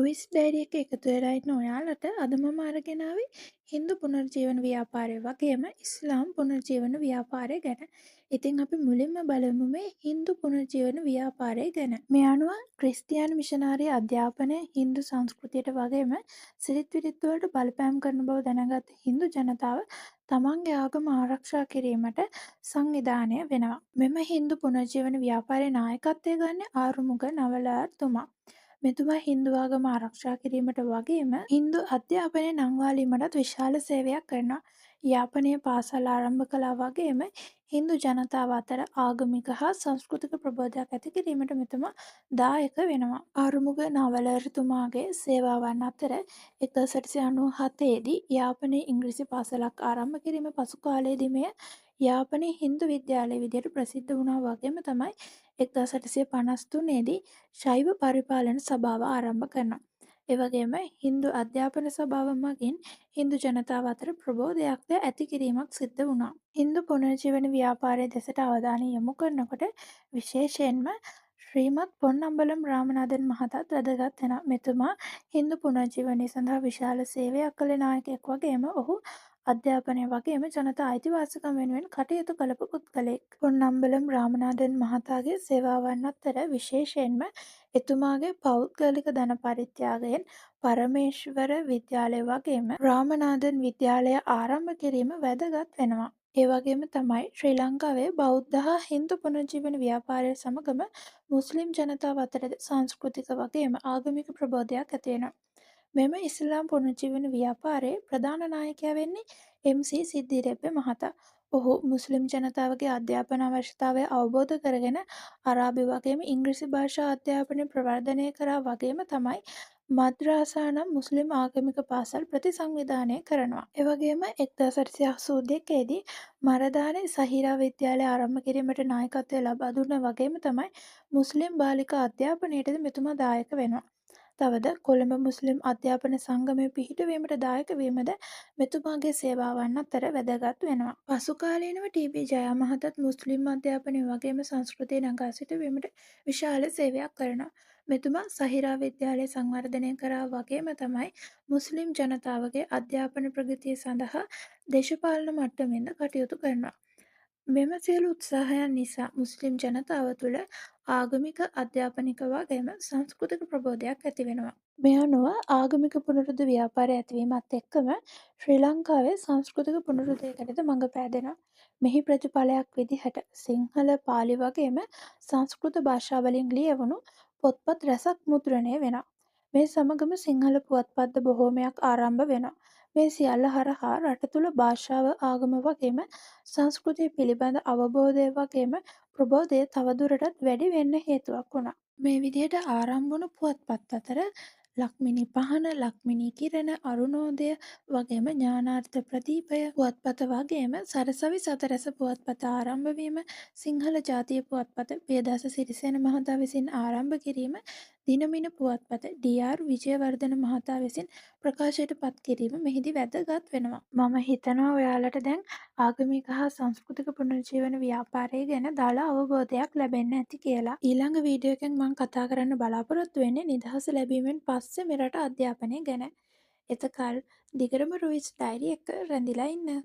Ruiz diary එක එකතු වෙලා ඉන්න ඔයාලට අද මම අරගෙන ආවේ හින්දු පුනර්ජීවන ව්‍යාපාරය වගේම ඉස්ලාම් පුනර්ජීවන ව්‍යාපාරය ගැන. ඉතින් අපි මුලින්ම බලමු මේ හින්දු පුනර්ජීවන ව්‍යාපාරය ගැන. මේ අනුව ක්‍රිස්තියානි මිෂනාරි අධ්‍යාපනය හින්දු සංස්කෘතියට වගේම සිරිත් විරිත් වලට බලපෑම් කරන බව දැනගත් හින්දු ජනතාව තමන්ගේ ආගම ආරක්ෂා කිරීමට සංවිධානය වෙනවා. මෙම හින්දු පුනර්ජීවන ව්‍යාපාරයේ නායකත්වය ගන්නේ ආරුමුග නවලාර්තුමා. මෙතුමා හින්දු ආගම ආරක්ෂා කිරීමට වගේම හින්දු අධ්‍යාපනය නංවාලීමටත් විශාල සේවයක් කරනවා. යාපනයේ පාසල් ආරම්භ කළා වගේම හින්දු ජනතාව අතර ආගමික හා සංස්කෘතික ප්‍රබෝධයක් ඇති කිරීමට මෙතුමා දායක වෙනවා. ආරුමුග නවලරතුමාගේ සේවාවන් අතර 1897 දී යාපනයේ ඉංග්‍රීසි පාසලක් ආරම්භ කිරීම, පසු කාලයේදී මෙය යාපනයේ හින්දු විද්‍යාලය විදිහට ප්‍රසිද්ධ වුණා වගේම තමයි 1853 දී ශෛව පරිපාලන සභාව ආරම්භ කරනවා. ඒ වගේම හින්දු අධ්‍යාපන සභාව මගින් හින්දු ජනතාව අතර ප්‍රබෝධයක්ද ඇති කිරීමක් සිද්ධ වුණා. හින්දු පුනර්ජීවන ව්‍යාපාරය දෙසට අවධානය යොමු කරනකොට විශේෂයෙන්ම ශ්‍රීමත් පොන්නම්බලම් රාමනාදන් මහතාත් වැදගත් වෙනවා. මෙතුමා හින්දු පුනර්ජීවනය සඳහා විශාල සේවයක් කළ නායකයෙක් වගේම ඔහු අධ්‍යාපනය වගේම ජනතා අයිතිවාසිකම් වෙනුවෙන් කටයුතු කළපු පුද්ගලයෙක්. පොන්නම්බලම් රාමනාදන් මහතාගේ සේවාවන් අතර විශේෂයෙන්ම එතුමාගේ පෞද්ගලික ධන පරිත්‍යාගයෙන් පරමේශ්වර විද්‍යාලය වගේම රාමනාදන් විද්‍යාලය ආරම්භ කිරීම වැදගත් වෙනවා. ඒ වගේම තමයි ශ්‍රී ලංකාවේ බෞද්ධ හා හින්දු පුනර්ජීවන ව්‍යාපාරය සමගම මුස්ලිම් ජනතාව අතරද සංස්කෘතික වගේම ආගමික ප්‍රබෝධයක් ඇති වෙනවා. මෙම ඉස්ලාම් පුනර්ජීවන ව්‍යාපාරයේ ප්‍රධාන නායකයා වෙන්නේ එම්.සී. සිද්දිරෙබ්බ මහතා. ඔහු මුස්ලිම් ජනතාවගේ අධ්‍යාපන අවශ්‍යතාවය අවබෝධ කරගෙන අරාබි වගේම ඉංග්‍රීසි භාෂා අධ්‍යාපනය ප්‍රවර්ධනය කරා වගේම තමයි මද්රාසා නම් මුස්ලිම් ආගමික පාසල් ප්‍රතිසංවිධානය කරනවා. ඒ වගේම 1882 දී මරදානේ සහිරා විද්‍යාලය ආරම්භ කිරීමට නායකත්වය ලබා දුන්න වගේම තමයි මුස්ලිම් බාලිකා අධ්‍යාපනයටද මෙතුමා දායක වෙනවා. තවද කොළඹ මුස්ලිම් අධ්‍යාපන සංගමය පිහිටුවීමට දායක වීමද මෙතුමාගේ සේවාවන් අතර වැදගත් වෙනවා. පසු කාලීනව ටී.බී. ජයා මහතාත් මුස්ලිම් අධ්‍යාපනය වගේම සංස්කෘතිය නඟා සිටුවීමට විශාල සේවයක් කරනවා. මෙතුමා සහිරා විද්‍යාලය සංවර්ධනය කරා වගේම තමයි මුස්ලිම් ජනතාවගේ අධ්‍යාපන ප්‍රගතිය සඳහා දේශපාලන මට්ටමින්ද කටයුතු කරනවා. මෙම සියලු උත්සාහයන් නිසා මුස්ලිම් ජනතාව තුළ ආගමික අධ්‍යාපනික වගේම සංස්කෘතික ප්‍රබෝධයක් ඇති වෙනවා. මේ අනුව ආගමික පුනරුද්ධ ව්‍යාපාරය ඇතිවීමත් එක්කම ශ්‍රී ලංකාවේ සංස්කෘතික පුනරුද්ධයකටද මඟ පෑදෙනවා. මෙහි ප්‍රතිඵලයක් විදිහට සිංහල, පාලි වගේම සංස්කෘත භාෂාවලින් ලියවුණු පොත්පත් රැසක් මුද්‍රණය වෙනවා. මේ සමගම සිංහල පුවත්පත්ද බොහෝමයක් ආරම්භ වෙනවා. මේ සියල්ල හරහා රට තුළ භාෂාව, ආගම වගේම සංස්කෘතිය පිළිබඳ අවබෝධය වගේම ප්‍රබෝධය තවදුරටත් වැඩි වෙන්න හේතුවක් වුණා. මේ විදිහට ආරම්භ වුණු පුවත්පත් අතර ලක්මිණී පහන, ලක්මිණී කිරණ, අරුණෝදය වගේම ඥානාර්ථ ප්‍රදීපය පුවත්පත වගේම සරසවි සතරැස පුවත්පත ආරම්භ වීම, සිංහල ජාතිය පුවත්පත පියදාස සිරිසේන මහතා විසින් ආරම්භ කිරීම, දිනමින පුවත්පත ඩී.ආර්. විජයවර්ධන මහතා විසින් ප්‍රකාශයට පත් කිරීම මෙහිදී වැදගත් වෙනවා. මම හිතනවා ඔයාලට දැන් ආගමික හා සංස්කෘතික පුනර්ජීවන ව්‍යාපාරය ගැන දාලා අවබෝධයක් ලැබෙන්න ඇති කියලා. ඊළඟ වීඩියෝ එකෙන් මම කතා කරන්න බලාපොරොත්තු වෙන්නේ නිදහස ලැබීමෙන් පස්සේ මෙරට අධ්‍යාපනය ගැන. එතකල් දිගටම රුයිස් ඩයරි එක රැඳිලා ඉන්න.